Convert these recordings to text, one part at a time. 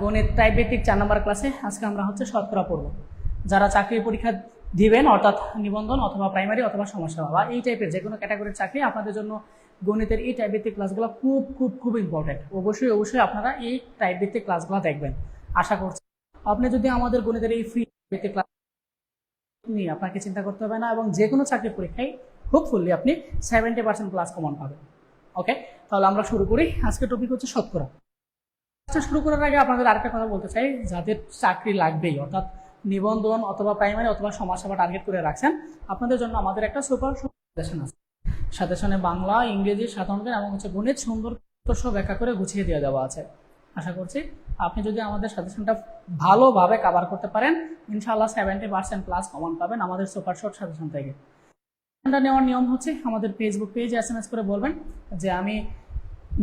গণিত টাইপভিত্তিক 4 নম্বর ক্লাসে আজকে আমরা হচ্ছে শতকরা পড়ব। যারা চাকরির পরীক্ষা দিবেন অর্থাৎ নিবন্ধন অথবা প্রাইমারি অথবা সমাজসেবা বা এই টাইপের যে কোনো ক্যাটাগরির চাকরি, আপনাদের জন্য গণিতের এই টাইপভিত্তিক ক্লাসগুলো খুব খুব খুব ইম্পর্টেন্ট। অবশ্যই আপনারা এই টাইপভিত্তিক ক্লাসগুলো দেখবেন। আশা করছি আপনি যদি আমাদের গণিতের এই ফ্রি ভিত্তিক ক্লাস নিয়ে আপনাকে চিন্তা করতে হবে না, এবং যে কোনো চাকরির পরীক্ষায় হোপফুলি আপনি 70% প্লাস কমন পাবেন। ওকে, তাহলে আমরা শুরু করি। আজকে টপিক হচ্ছে শতকরা। শুরু করার আগে আপনাদের আরেকটা কথা বলতে চাই, যাদের চাকরি লাগবেই অর্থাৎ নিবন্ধন অথবা প্রাইমারি অথবা সমাজসেবা টার্গেট করে রাখছেন, আপনাদের জন্য আমাদের একটা সুপার সাজেশন আছে। সাজেশনে বাংলা, ইংরেজি, সাধারণ জ্ঞান এবং হচ্ছে গণিত সুন্দর সব ব্যাখ্যা করে গুছিয়ে দিয়ে দেওয়া আছে। আশা করছি আপনি যদি আমাদের সাজেশনটা ভালোভাবে কভার করতে পারেন, ইনশাআল্লাহ 70% প্লাস কমন পাবেন আমাদের সুপার শর্ট সাজেশন থেকে। নেওয়ার নিয়ম হচ্ছে আমাদের ফেসবুক পেজে SMS করে বলবেন যে আমি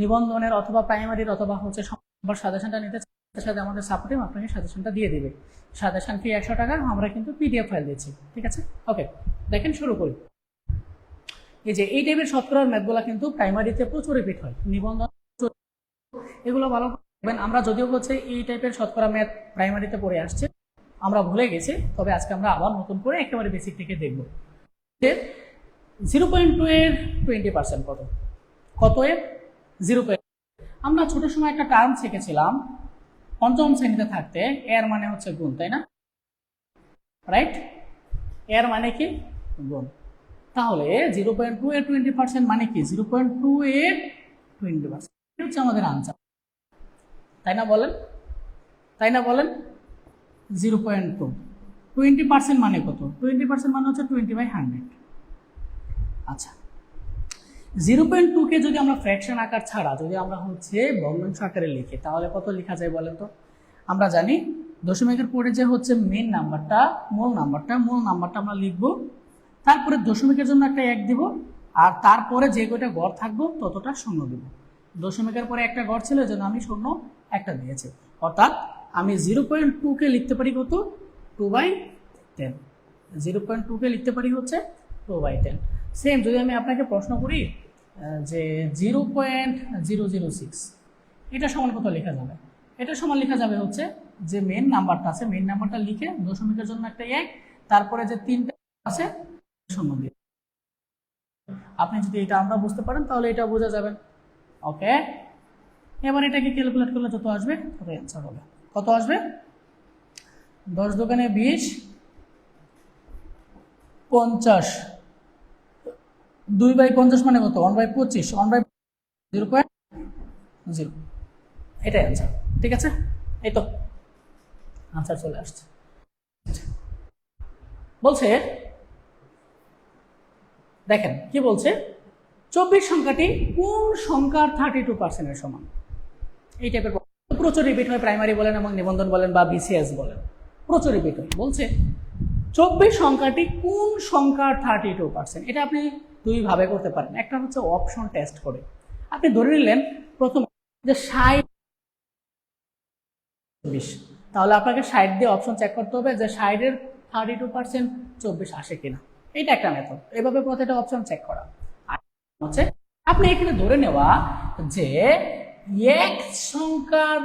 নিবন্ধনের অথবা প্রাইমারির অথবা হচ্ছে সাজেশনটা নিতে সাথে আমাদের সাপোর্টিভ আপনাকে সাজেশনটা দিয়ে দিবে। সাজেশন ফি 100 টাকা, আমরা কিন্তু PDF ফাইল দিচ্ছি। ঠিক আছে, ওকে, দেখেন শুরু করি। এই যে এই টাইপের শতকরার ম্যাথগুলো কিন্তু প্রাইমারিতে প্রচুর রিপিট হয়, নিবন্ধন এগুলো ভালো করবেন। আমরা যদিও হচ্ছে এই টাইপের শতকরা ম্যাথ প্রাইমারিতে পড়ে আসছে, আমরা ভুলে গেছি, তবে আজকে আমরা আবার নতুন করে একেবারে বেসিক থেকে দেখব। 0.2 এর 20% কত? কত এর 0.2? আমরা ছোট সময় একটা টার্ম শিখেছিলাম পঞ্চম শ্রেণীতে থাকতে, এর মানে হচ্ছে গুণ, তাই না? রাইট, এর মানে কি? গুণ। তাহলে 0.2 এর 20% মানে কি? 0.2 এর 20% হচ্ছে আমাদের আনসার, তাই না বলেন? তাই না বলেন? 0.2 20% মানে কত? 20% মানে হচ্ছে 20/100। আচ্ছা, 0.2 কে যদি আমরা ফ্র্যাকশন আকার ছাড়া যদি আমরা হচ্ছে ভগ্নাংশ আকারে লিখি, তাহলে কত লেখা যায় বলেন তো? আমরা জানি দশমিকের পরে যে হচ্ছে মেইন নাম্বারটা, মূল নাম্বারটা আমরা লিখব, তারপরে দশমিকের জন্য একটা 1 দিব, আর তারপরে যে কয়টা ঘর থাকবো ততটা শূন্য দিব। দশমিকের পরে একটা ঘর ছিল, এজন্য আমি শূন্য একটা দিয়েছি। অর্থাৎ আমি 0.2 কে লিখতে পারি কত? 2/10। 0.2 কে লিখতে পারি হচ্ছে 2/10। সেম যদি আমি আপনাকে প্রশ্ন করি যে 0.006 এটা সমান কত লেখা যাবে? এটা সমান লেখা যাবে হচ্ছে যে মেইন নাম্বারটা আছে, মেইন নাম্বারটা লিখে দশমিকের জন্য একটা 1, তারপরে যে 3টা আছে শূন্য দিয়ে। আপনি যদি এটা আমরা বুঝতে পারেন তাহলে এটা বোঝা যাবে। ওকে, এবার এটাকে ক্যালকুলেট করলে যত আসবে তত অ্যান্সার হবে। কত আসবে? 10 দোকানে 20, 50, 2/50 মানে কত? 1/25, 1/0.0, এটাই অ্যান্সার। ঠিক আছে, এই তো আনসার চলে আসছে। বলছে, দেখেন কি বলছে, 24 সংখ্যাটি কোন সংখ্যার 32% এর সমান? এই টাইপের প্রচুর রিপিট হয়, প্রাইমারি বলেন এবং নিবন্ধন বলেন বা BCS বলেন, প্রচুর রিপিট হয়। বলছে 24 সংখ্যাটি কোন সংখ্যার 32%? এটা আপনি দুই ভাবে করতে পারেন। একটা হচ্ছে অপশন টেস্ট করে, আপনি ধরে নিলেন প্রথম যে 60, তাহলে আপনাকে 60 দিয়ে অপশন চেক করতে হবে যে 60 এর 32% 24 আসে কিনা। এটা একটা মেথড, এভাবে প্রত্যেকটা অপশন চেক করা। আর হচ্ছে আপনি এখানে ধরে নেওয়া যে এক সংখ্যার,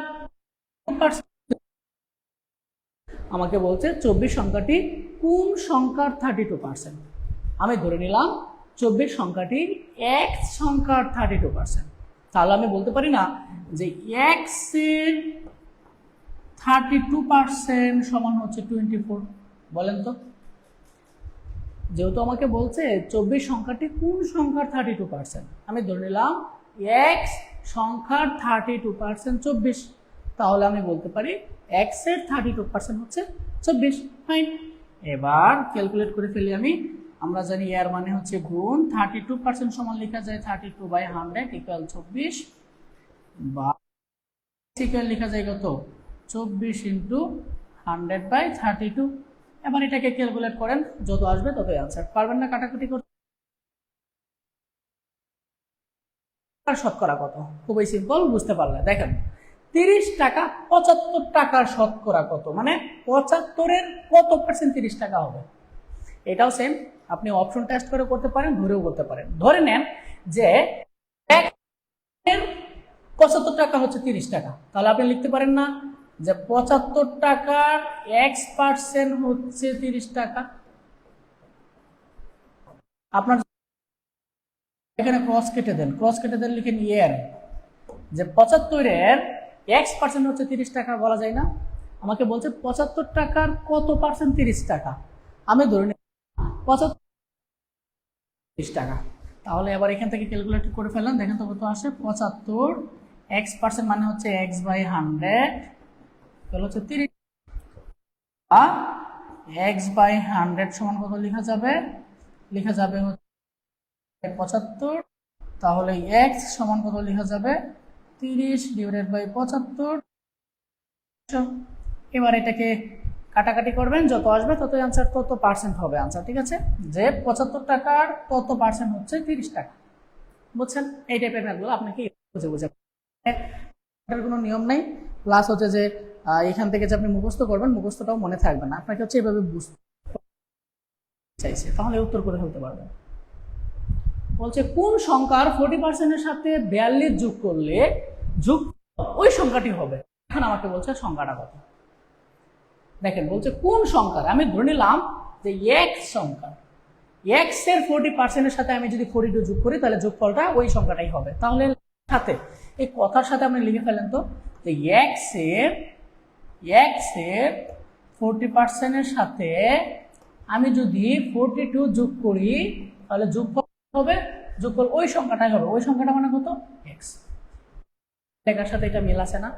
আমাকে বলছে 24 সংখ্যাটি কোন সংখ্যার 32%। আমি ধরে নিলাম 24 সংখ্যাটি এক সংখ্যার 32%। তাহলে আমি বলতে পারি না যে x এর 32% সমান হচ্ছে 24? বলেন তো, যেহেতু আমাকে বলছে 24 সংখ্যাটি কোন সংখ্যার 32%, আমি ধরে নিলাম x সংখ্যার 32% 24, তাহলে আমি বলতে পারি x এর 32% হচ্ছে 24। ফাইন, এবার ক্যালকুলেট করে ফেলি আমি। আমরা জানি এর মানে হচ্ছে গুণ, 32% সমান লেখা যায় 32/100 ইকুয়াল 24, বা ইকুয়াল লেখা যায় কত? 24 ইন্টু 100/32। এবার এটাকে ক্যালকুলেট করেন, যত আসবে ততই আনসার। পারবেন না কাটাকুটি করতে? শতকরা কত? খুবই সিম্পল, বুঝতে পারলে। দেখেন 30 টাকা 75 টাকার শতকরা কত, মানে 75 এর কত পার্সেন্ট 30 টাকা হবে? এটাও সেম, আপনি অপশন টেস্ট করে করতে পারেন, ধরেও করতে পারেন। ধরে নেন যে 75 টাকা হচ্ছে 30 টাকা, তাহলে আপনি লিখতে পারেন না যে 75 টাকার x% হচ্ছে 30 টাকা। আপনার এখানে ক্রস কেটে দেন, লিখেন ইয়ার, যে 75-এর x% হচ্ছে 30 টাকা বলা যায় না? আমাকে বলছে 75 টাকার কত পার্সেন্ট 30 টাকা, আমি ধরে নিই 30 টাকা। তাহলে এবার এখান থেকে ক্যালকুলেট করে ফেললাম, দেখেন তো কত আসে। 75 x% মানে হচ্ছে x/100 হচ্ছে 30, x/100 সমান কত লেখা যাবে? লেখা যাবে হচ্ছে 75। তাহলে x সমান কত লেখা যাবে? 30/75। এবার এটাকে কাটাকাটি করবেন, যত আসবে তত আনসার, তত পার্সেন্ট হবে আনসার। ঠিক আছে, যে 75 টাকার তত পার্সেন্ট হচ্ছে 30 টাকা। বুঝছেন? এই টাইপের ম্যাথগুলো আপনাকে বুঝে বুঝে, এটার কোনো নিয়ম নেই। প্লাস হচ্ছে যে এখান থেকে যে আপনি মুখস্থ করবেন, মুখস্থটাও মনে থাকবে না, আপনাকে হচ্ছে এভাবে বুঝতে চাইছে, তাহলে উত্তর করে ফেলতে পারবেন। বলছে কোন সংখ্যার 40% এর সাথে 42 যোগ করলে যোগ ওই সংখ্যাটি হবে। এখন আমাকে বলছে সংখ্যাটা কত। দেখেন বলছে কোন সংখ্যার, আমি ধরে নিলাম যে x সংখ্যা, x এর 40% এর সাথে আমি যদি 42 যোগ করি তাহলে যোগফলটা ওই সংখ্যাটাই হবে। তাহলে সাথে এই কথার সাথে আপনি লিখে ফেলেন তো, যে x এর 40% এর সাথে আমি যদি 42 যোগ করি তাহলে যোগফল হবে, যোগফল ওই সংখ্যাটাই হবে। ওই সংখ্যাটা মানে কত? x। লেখার সাথে এটা মিল আছে না?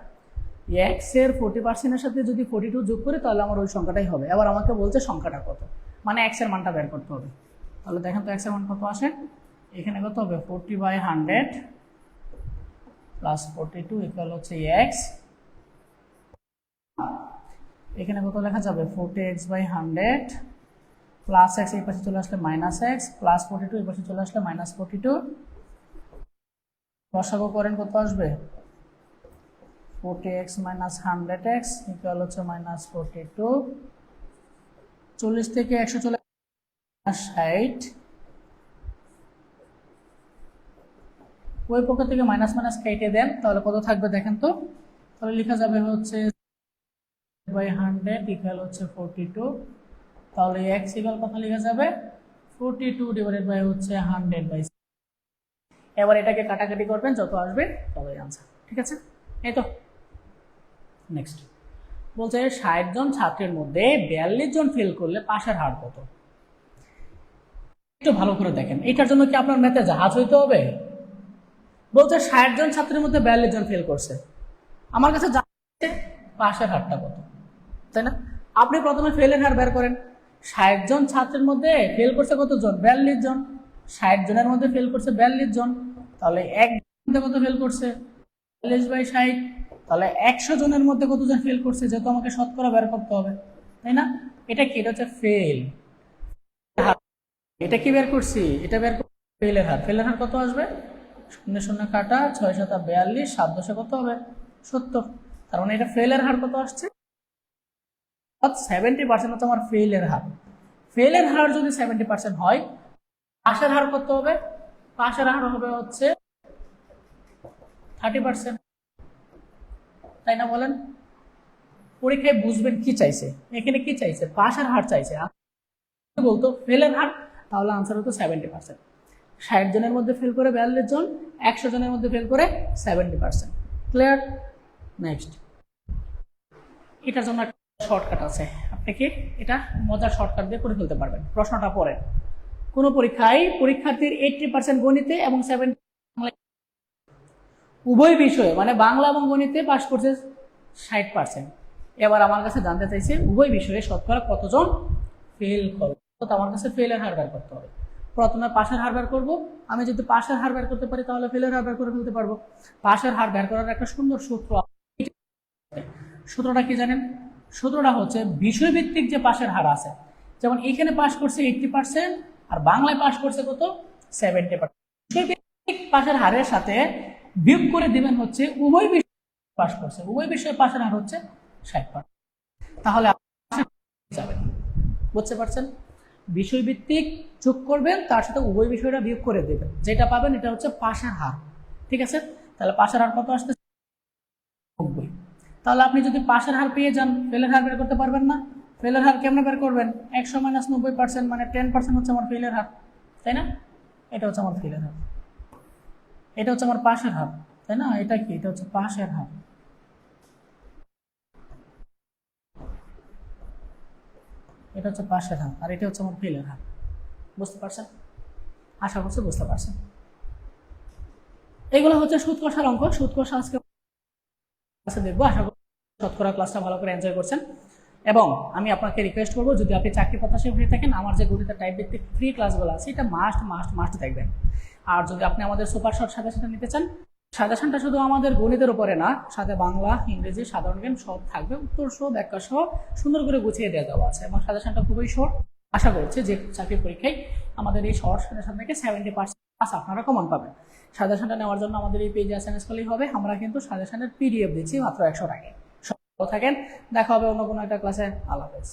x এর 40% এর সাথে যদি 42 যোগ করি তাহলে আমার ওই সংখ্যাটাই হবে। এবার আমাকে বলছে সংখ্যাটা কত, মানে x এর মানটা বের করতে হবে। তাহলে দেখেন তো x এর মান কত আসে। এখানে কত হবে? 40/100 প্লাস 42 ইকুয়াল হচ্ছে x। এখানে কত লেখা যাবে? 40x/100 প্লাস x এই পাশে চলে আসলে মাইনাস x, প্লাস 42 এই পাশে চলে আসলে মাইনাস 42। লসাগু করেন, কত আসবে? 40x মাইনাস 100x ইকুয়াল হচ্ছে মাইনাস 42। 40 থেকে 100 চলে 60, ওই পক্ষ থেকে মাইনাস মাইনাস কেটে দেন, তাহলে কত থাকবে দেখেন তো। তাহলে লেখা যাবে হচ্ছে 100 ইকুয়াল হচ্ছে 42। তাহলে x ইকুয়াল কত লেখা যাবে? 42 ডিভাইডেড বাই হচ্ছে 100/। এবার এটাকে কাটাকাটি করবেন, যত আসবে ততই আনসার। ঠিক আছে, এই তো। নেক্সট বলছে 60 জন ছাত্রের মধ্যে 42 জন ফেল করলে পাশের হার কত? একটু ভালো করে দেখেন, এটার জন্য কি আপনার ম্যাথে জাহাজ হইতে হবে? বলছে 60 জন ছাত্রের মধ্যে 42 জন ফেল করছে, আমার কাছে জানতে পাশের হারটা কত, তাই না? আপনি প্রথমে ফেলের হার বের করেন। 60 জন ছাত্রের মধ্যে ফেল করছে কতজন? 42 জন। 60 জনের মধ্যে ফেল করছে 42 জন, তাহলে এক জনের কত ফেল করছে? 42/60। তাহলে 100 জনের মধ্যে কতজন ফেল করছে, যেহেতু আমাকে শতকরা বের করতে হবে, তাই না? এটা কি? এটা হচ্ছে ফেল। এটা কি বের করছি? এটা বের করছি ফেলের হার। ফেলের হার কত আসবে? 0 0 কাটা 6 7 42, 7 10 কত হবে? 70। তার মানে এটা ফেলের হার কত আসছে? 70% হচ্ছে আমার ফেলের হার। ফেলের হার যদি 70% হয়, পাশের হার কত হবে? পাশের হার হবে হচ্ছে 30%, তাই না? বলেন, পরীক্ষায় বুঝবেন কি চাইছে। এখানে কি চাইছে? পাশের হার চাইছে। বলতো ফেলের হার, তাহলে আনসার হতো 70%। 60 জনের মধ্যে ফেল করে 42 জন, 100 জনের মধ্যে ফেল করে 70%। ক্লিয়ার? নেক্সট, এটার জন্য শর্টকাট আছে, আপনি কি এটা মজার শর্টকাট দিয়ে করে ফেলতে পারবেন। প্রশ্নটা পড়েন, কোন পরীক্ষায় পরীক্ষার্থীর 80% গণিতে এবং 70 উভয় বিষয়ে, মানে বাংলা এবং গণিতে পাস করছে 60%। এবার আমার কাছে জানতে চাইছে উভয় বিষয়ে শতকরা কতজন ফেল করবে। তো আমার কাছে ফেলের হার বের করতে হবে। প্রথমে পাশের হার বের করবো। আমি যদি পাশের হার বের করতে পারি তাহলে ফেলের হার বের করে ফেলতে পারবো। পাশের হার বের করার একটা সুন্দর সূত্র। সূত্রটা কি জানেন? সূত্রটা হচ্ছে বিষয়ভিত্তিক যে পাশের হার আছে, যেমন এখানে পাস করছে 80% আর বাংলায় পাস করছে কত? 70%। বিষয়ভিত্তিক পাশের হারের সাথে বিয়োগ করে দিবেন হচ্ছে উভয় বিষয় পাস করছে, উভয় বিষয়ে পাশের হার হচ্ছে 60%। তাহলে যাবেন, বুঝতে পারছেন? বিষয়ভিত্তিক যোগ করবেন, তার সাথে উভয় বিষয়টা বিয়োগ করে দেবেন, যেটা পাবেন এটা হচ্ছে পাশের হার। ঠিক আছে, তাহলে পাশের হার কত আসছে? 90। তাহলে আপনি যদি পাশের হার পেয়ে যান, ফেলের হার বের করতে পারবেন না। ফেলের হার কেমনে বের করবেন? 100 - 90%, মানে 10% হচ্ছে আমার ফেলের হার, তাই না? এটা হচ্ছে আমার ফেলের হার, এটা হচ্ছে আমার পাশের হার, তাই না? এটা কি? এটা হচ্ছে পাশের হার, এটা হচ্ছে পাশের হার, আর এটা হচ্ছে আমার ফেলের হার। বুঝতে পারছেন? আশা করছি বুঝতে পারছেন। এগুলো হচ্ছে সুদ কষার অঙ্ক। সুদ কষা আজকে ক্লাসে দেখবো। আশা করি শতকরা ক্লাসটা ভালো করে এনজয় করছেন। এবং আমি আপনাকে রিকোয়েস্ট করবো, যদি আপনি চাকরি প্রত্যাশী হয়ে থাকেন, আমার যে গণিতের টাইপ ভিত্তিক ফ্রি ক্লাসগুলো আছে এটা মাস্ট মাস্ট মাস্ট দেখবেন। আর যদি আপনি আমাদের সুপার শর্ট সাজেশনটা নিতে চান, সাজেশনটা শুধু আমাদের গণিতের উপরে না, সাথে বাংলা, ইংরেজি, সাধারণ জ্ঞান সব থাকবে, উত্তর সহ, ব্যাখ্যা সহ সুন্দর করে গুছিয়ে দেওয়া আছে। এবং সাজেশনটা খুবই শর্ট। আশা করছি যে চাকরি পরীক্ষায় আমাদের এই শর্ট সাজেশন থেকে 70% পাস আপনারা কমন পাবেন। সাজেশনটা নেওয়ার জন্য আমাদের এই পেজে এসএমএস করলেই হবে। আমরা কিন্তু সাজেশনের পিডিএফ দিচ্ছি মাত্র 100 টাকায়। সব ভালো থাকেন, দেখা হবে অন্য কোনো একটা ক্লাসে। আল্লাহ হাফেজ।